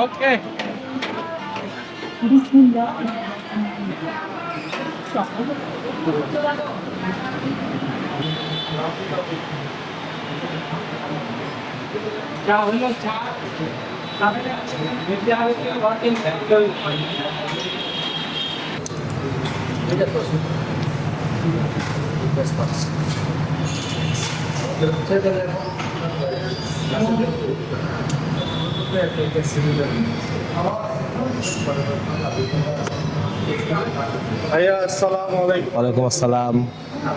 ওকে চা হলো চা ভাইয়া আসসালামু আলাইকুম। ওয়ালাইকুম আসসালাম।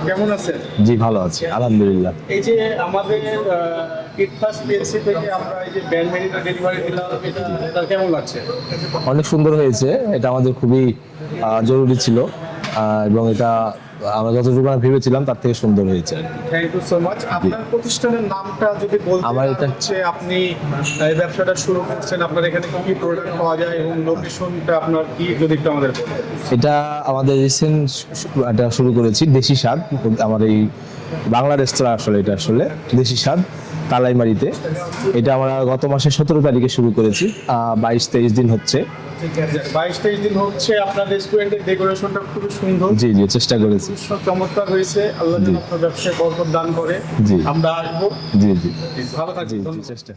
কেমন আছেন? জি ভালো আছি আলহামদুলিল্লাহ। এই যে আমাদের কিটফাস পিএলসি থেকে আমরা এই যে ব্যান্ড মেডিটা ডেলিভারি দিলাম, এটা কেমন লাগছে? অনেক সুন্দর হয়েছে, এটা আমাদের খুবই জরুরি ছিল এবং এটা আমরা যতটুকু ভেবেছিলাম তার থেকে সুন্দর হয়েছে। Thank you so much. আপনার প্রতিষ্ঠানের নামটা যদি বলতেন, আমার এটা হচ্ছে আপনি এই ব্যবসাটা শুরু করছেন, আপনার এখানে কি কি প্রোডাক্ট পাওয়া যায় এবং লোকেশনটা আপনার কি যদি একটু আমাদের বলেন। এটা আমাদের রিসেন্ট এটা শুরু করেছি দেশি স্বাদ, আমার এই বাংলা রেস্তোরাঁ আসলে এটা আসলে দেশি স্বাদ তালাইমারিতে। এটা আমরা গত মাসের 17 তারিখে শুরু করেছি, 22-23 দিন হচ্ছে। 22-23 দিন হচ্ছে। আপনার রেস্টুরেন্টের ডেকোরেশনটা খুব সুন্দর। জি জি চেষ্টা করেছি। চমৎকার হয়েছে। আল্লাহ যেন আপনার ব্যবসায় বরকত দান করে। জি আমরা আসবো। জি জি ভালো থাকবেন। চেষ্টা।